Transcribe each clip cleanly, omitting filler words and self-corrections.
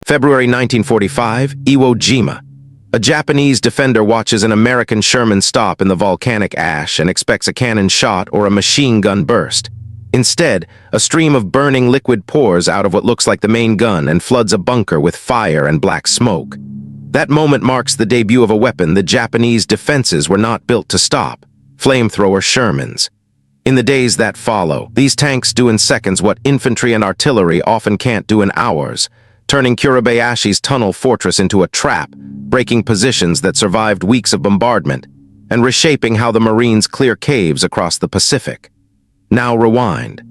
February 1945, Iwo Jima. A Japanese defender watches an American Sherman stop in the volcanic ash and expects a cannon shot or a machine gun burst. Instead, a stream of burning liquid pours out of what looks like the main gun and floods a bunker with fire and black smoke. That moment marks the debut of a weapon the Japanese defenses were not built to stop: flamethrower Shermans. In the days that follow, these tanks do in seconds what infantry and artillery often can't do in hours, turning Kuribayashi's tunnel fortress into a trap, breaking positions that survived weeks of bombardment, and reshaping how the Marines clear caves across the Pacific. Now rewind.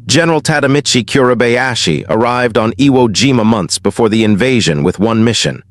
General Tadamichi Kuribayashi arrived on Iwo Jima months before the invasion with one mission: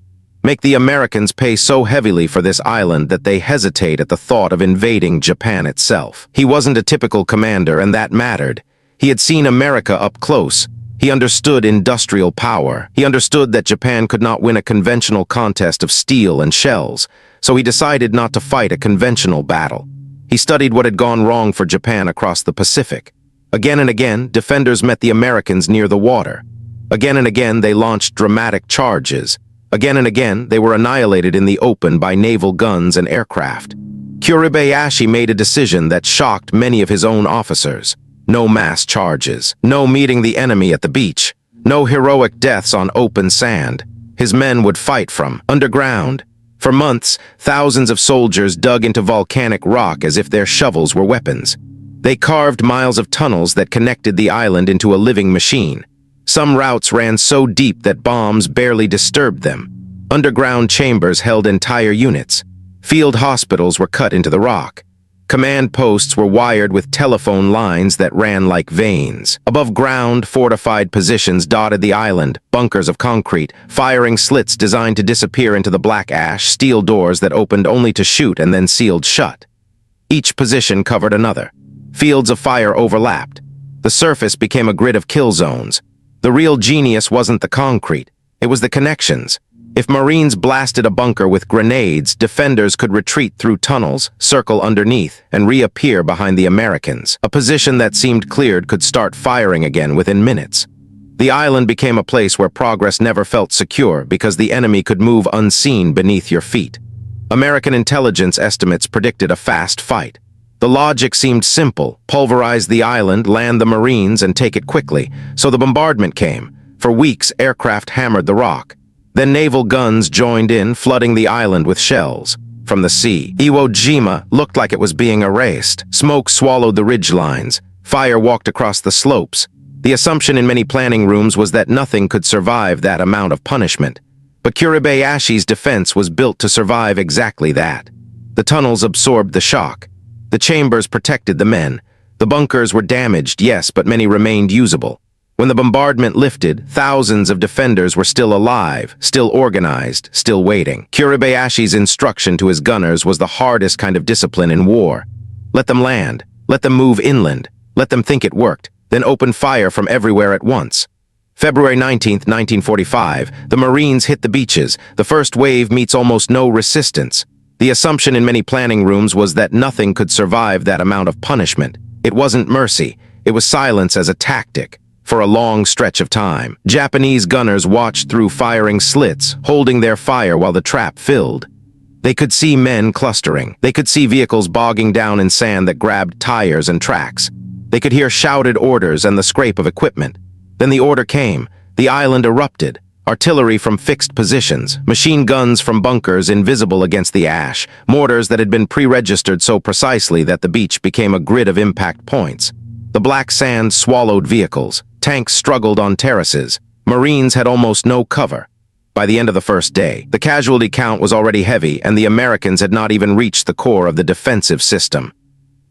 make the Americans pay so heavily for this island that they hesitate at the thought of invading Japan itself. He wasn't a typical commander, and that mattered. He had seen America up close. He understood industrial power. He understood that Japan could not win a conventional contest of steel and shells, so he decided not to fight a conventional battle. He studied what had gone wrong for Japan across the Pacific. Again and again, defenders met the Americans near the water. Again and again, they launched dramatic charges. Again and again, they were annihilated in the open by naval guns and aircraft. Kuribayashi made a decision that shocked many of his own officers. No mass charges, no meeting the enemy at the beach, no heroic deaths on open sand. His men would fight from underground. For months, thousands of soldiers dug into volcanic rock as if their shovels were weapons. They carved miles of tunnels that connected the island into a living machine. Some routes ran so deep that bombs barely disturbed them. Underground chambers held entire units. Field hospitals were cut into the rock. Command posts were wired with telephone lines that ran like veins. Above ground, fortified positions dotted the island, bunkers of concrete, firing slits designed to disappear into the black ash, steel doors that opened only to shoot and then sealed shut. Each position covered another. Fields of fire overlapped. The surface became a grid of kill zones. The real genius wasn't the concrete, it was the connections. If Marines blasted a bunker with grenades, defenders could retreat through tunnels, circle underneath, and reappear behind the Americans. A position that seemed cleared could start firing again within minutes. The island became a place where progress never felt secure because the enemy could move unseen beneath your feet. American intelligence estimates predicted a fast fight. The logic seemed simple: pulverize the island, land the Marines, and take it quickly. So the bombardment came. For weeks, aircraft hammered the rock. Then naval guns joined in, flooding the island with shells. From the sea, Iwo Jima looked like it was being erased. Smoke swallowed the ridgelines. Fire walked across the slopes. The assumption in many planning rooms was that nothing could survive that amount of punishment. But Kuribayashi's defense was built to survive exactly that. The tunnels absorbed the shock. The chambers protected the men. The bunkers were damaged, yes, but many remained usable. When the bombardment lifted, thousands of defenders were still alive, still organized, still waiting. Kuribayashi's instruction to his gunners was the hardest kind of discipline in war. Let them land, let them move inland, let them think it worked, then open fire from everywhere at once. February 19, 1945, the Marines hit the beaches. The first wave meets almost no resistance. The assumption in many planning rooms was that nothing could survive that amount of punishment. It wasn't mercy, it was silence as a tactic. For a long stretch of time, Japanese gunners watched through firing slits, holding their fire while the trap filled. They could see men clustering. They could see vehicles bogging down in sand that grabbed tires and tracks. They could hear shouted orders and the scrape of equipment. Then the order came. The island erupted. Artillery from fixed positions, machine guns from bunkers invisible against the ash, mortars that had been pre-registered so precisely that the beach became a grid of impact points. The black sand swallowed vehicles. Tanks struggled on terraces. Marines had almost no cover. By the end of the first day, the casualty count was already heavy, and the Americans had not even reached the core of the defensive system.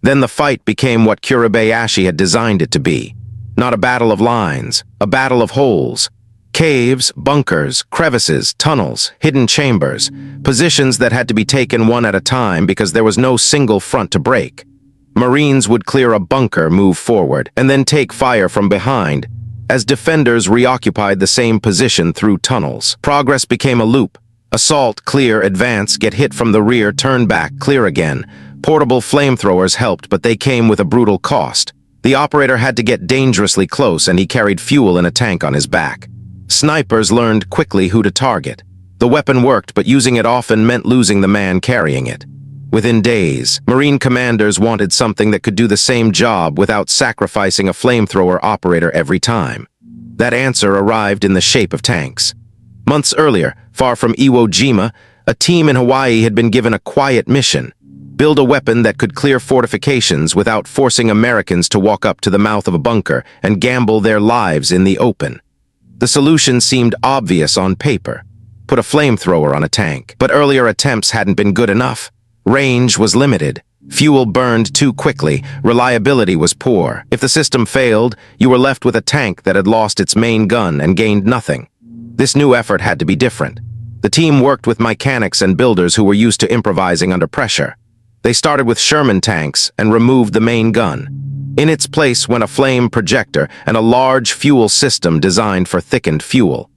Then the fight became what Kuribayashi had designed it to be. Not a battle of lines, a battle of holes. Caves, bunkers, crevices, tunnels, hidden chambers, positions that had to be taken one at a time because there was no single front to break. Marines would clear a bunker, move forward, and then take fire from behind, as defenders reoccupied the same position through tunnels. Progress became a loop. Assault, clear, advance, get hit from the rear, turn back, clear again. Portable flamethrowers helped, but they came with a brutal cost. The operator had to get dangerously close, and he carried fuel in a tank on his back. Snipers learned quickly who to target. The weapon worked, but using it often meant losing the man carrying it. Within days, Marine commanders wanted something that could do the same job without sacrificing a flamethrower operator every time. That answer arrived in the shape of tanks. Months earlier, far from Iwo Jima, a team in Hawaii had been given a quiet mission: build a weapon that could clear fortifications without forcing Americans to walk up to the mouth of a bunker and gamble their lives in the open. The solution seemed obvious on paper: put a flamethrower on a tank. But earlier attempts hadn't been good enough. Range was limited. Fuel burned too quickly. Reliability was poor. If the system failed, you were left with a tank that had lost its main gun and gained nothing. This new effort had to be different. The team worked with mechanics and builders who were used to improvising under pressure. They started with Sherman tanks and removed the main gun. In its place went a flame projector and a large fuel system designed for thickened fuel.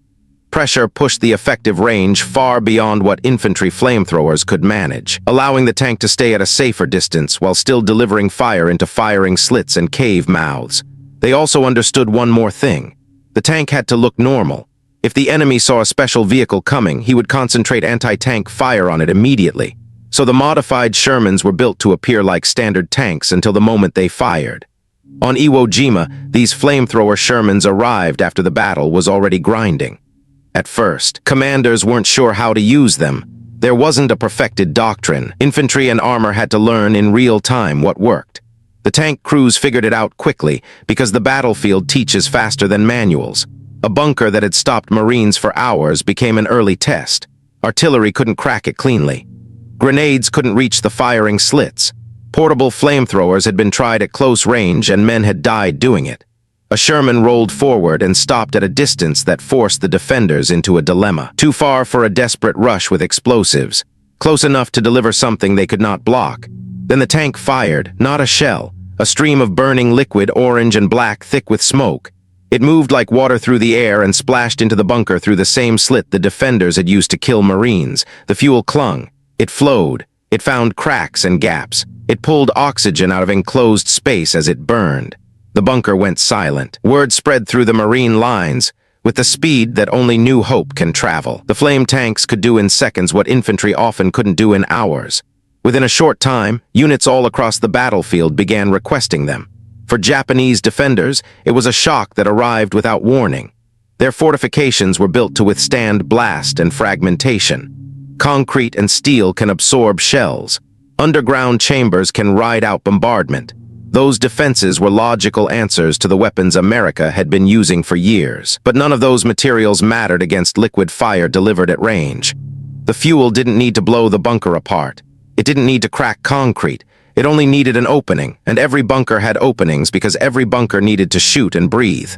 Pressure pushed the effective range far beyond what infantry flamethrowers could manage, allowing the tank to stay at a safer distance while still delivering fire into firing slits and cave mouths. They also understood one more thing: the tank had to look normal. If the enemy saw a special vehicle coming, he would concentrate anti-tank fire on it immediately. So the modified Shermans were built to appear like standard tanks until the moment they fired. On Iwo Jima, these flamethrower Shermans arrived after the battle was already grinding. At first, commanders weren't sure how to use them. There wasn't a perfected doctrine. Infantry and armor had to learn in real time what worked. The tank crews figured it out quickly because the battlefield teaches faster than manuals. A bunker that had stopped Marines for hours became an early test. Artillery couldn't crack it cleanly. Grenades couldn't reach the firing slits. Portable flamethrowers had been tried at close range and men had died doing it. A Sherman rolled forward and stopped at a distance that forced the defenders into a dilemma. Too far for a desperate rush with explosives. Close enough to deliver something they could not block. Then the tank fired, not a shell, a stream of burning liquid, orange and black, thick with smoke. It moved like water through the air and splashed into the bunker through the same slit the defenders had used to kill Marines. The fuel clung. It flowed. It found cracks and gaps. It pulled oxygen out of enclosed space as it burned. The bunker went silent. Word spread through the Marine lines. With the speed that only New Hope can travel, the flame tanks could do in seconds what infantry often couldn't do in hours. Within a short time, units all across the battlefield began requesting them. For Japanese defenders, it was a shock that arrived without warning. Their fortifications were built to withstand blast and fragmentation. Concrete and steel can absorb shells. Underground chambers can ride out bombardment. Those defenses were logical answers to the weapons America had been using for years. But none of those materials mattered against liquid fire delivered at range. The fuel didn't need to blow the bunker apart. It didn't need to crack concrete. It only needed an opening, and every bunker had openings because every bunker needed to shoot and breathe.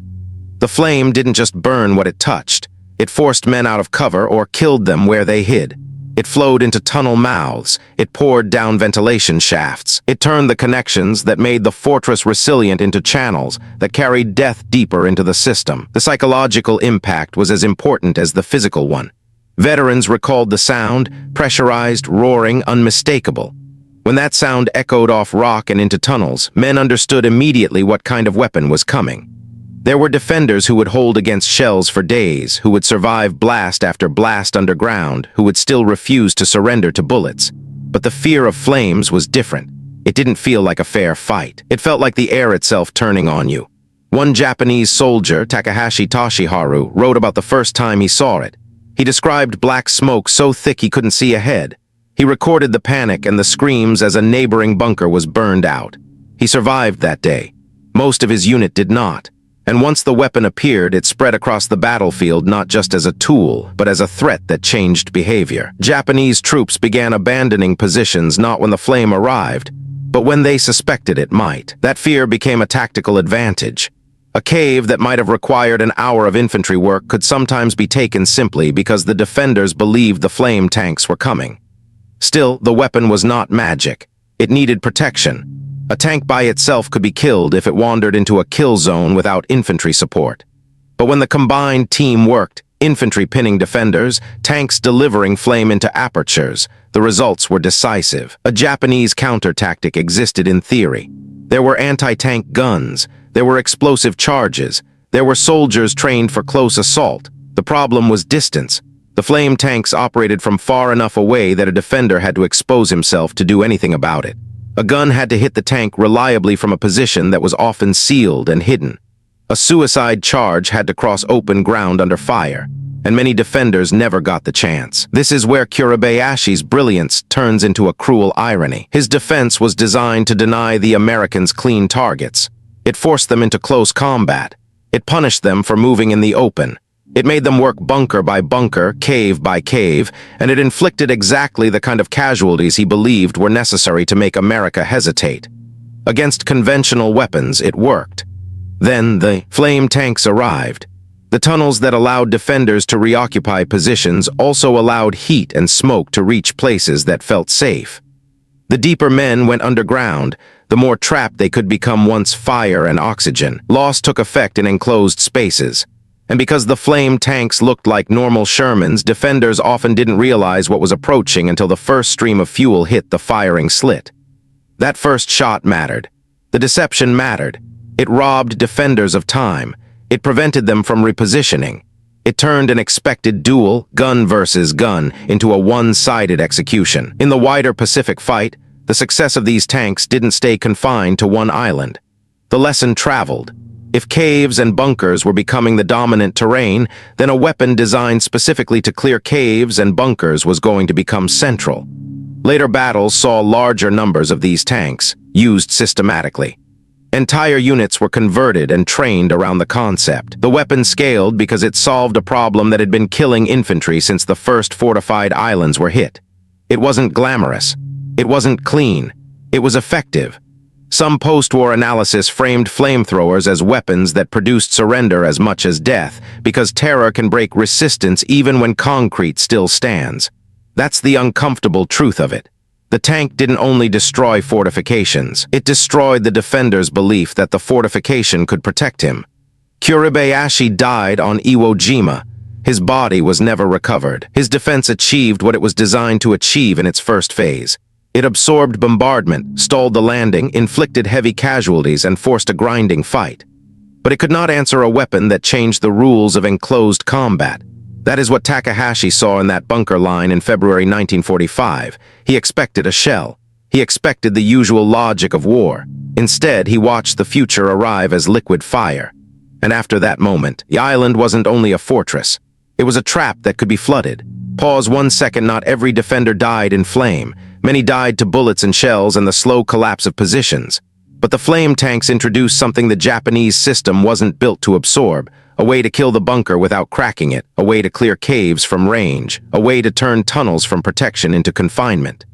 The flame didn't just burn what it touched. It forced men out of cover or killed them where they hid. It flowed into tunnel mouths. It poured down ventilation shafts. It turned the connections that made the fortress resilient into channels that carried death deeper into the system. The psychological impact was as important as the physical one. Veterans recalled the sound, pressurized, roaring, unmistakable. When that sound echoed off rock and into tunnels, men understood immediately what kind of weapon was coming. There were defenders who would hold against shells for days, who would survive blast after blast underground, who would still refuse to surrender to bullets. But the fear of flames was different. It didn't feel like a fair fight. It felt like the air itself turning on you. One Japanese soldier, Takahashi Toshiharu, wrote about the first time he saw it. He described black smoke so thick he couldn't see ahead. He recorded the panic and the screams as a neighboring bunker was burned out. He survived that day. Most of his unit did not. And once the weapon appeared, it spread across the battlefield not just as a tool, but as a threat that changed behavior. Japanese troops began abandoning positions not when the flame arrived, but when they suspected it might. That fear became a tactical advantage. A cave that might have required an hour of infantry work could sometimes be taken simply because the defenders believed the flame tanks were coming. Still, the weapon was not magic. It needed protection. A tank by itself could be killed if it wandered into a kill zone without infantry support. But when the combined team worked, infantry pinning defenders, tanks delivering flame into apertures, the results were decisive. A Japanese counter-tactic existed in theory. There were anti-tank guns, there were explosive charges, there were soldiers trained for close assault, The problem was distance. The flame tanks operated from far enough away that a defender had to expose himself to do anything about it. A gun had to hit the tank reliably from a position that was often sealed and hidden. A suicide charge had to cross open ground under fire, and many defenders never got the chance. This is where Kuribayashi's brilliance turns into a cruel irony. His defense was designed to deny the Americans clean targets. It forced them into close combat. It punished them for moving in the open. It made them work bunker by bunker, cave by cave, and it inflicted exactly the kind of casualties he believed were necessary to make America hesitate. Against conventional weapons, it worked. Then the flame tanks arrived. The tunnels that allowed defenders to reoccupy positions also allowed heat and smoke to reach places that felt safe. The deeper men went underground, the more trapped they could become once fire and oxygen. Loss took effect in enclosed spaces. And because the flame tanks looked like normal Shermans, defenders often didn't realize what was approaching until the first stream of fuel hit the firing slit. That first shot mattered. The deception mattered. It robbed defenders of time. It prevented them from repositioning. It turned an expected duel, gun versus gun, into a one-sided execution. In the wider Pacific fight, the success of these tanks didn't stay confined to one island. The lesson traveled. If caves and bunkers were becoming the dominant terrain, then a weapon designed specifically to clear caves and bunkers was going to become central. Later battles saw larger numbers of these tanks, used systematically. Entire units were converted and trained around the concept. The weapon scaled because it solved a problem that had been killing infantry since the first fortified islands were hit. It wasn't glamorous. It wasn't clean. It was effective. Some post-war analysis framed flamethrowers as weapons that produced surrender as much as death, because terror can break resistance even when concrete still stands. That's the uncomfortable truth of it. The tank didn't only destroy fortifications, it destroyed the defender's belief that the fortification could protect him. Kuribayashi died on Iwo Jima. His body was never recovered. His defense achieved what it was designed to achieve in its first phase. It absorbed bombardment, stalled the landing, inflicted heavy casualties, and forced a grinding fight. But it could not answer a weapon that changed the rules of enclosed combat. That is what Takahashi saw in that bunker line in February 1945. He expected a shell. He expected the usual logic of war. Instead, he watched the future arrive as liquid fire. And after that moment, the island wasn't only a fortress. It was a trap that could be flooded. Pause 1 second, not every defender died in flame. Many died to bullets and shells and the slow collapse of positions. But the flame tanks introduced something the Japanese system wasn't built to absorb. A way to kill the bunker without cracking it, a way to clear caves from range, a way to turn tunnels from protection into confinement.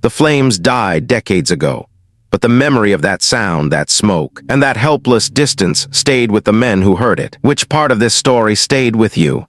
The flames died decades ago, but the memory of that sound, that smoke, and that helpless distance stayed with the men who heard it. Which part of this story stayed with you?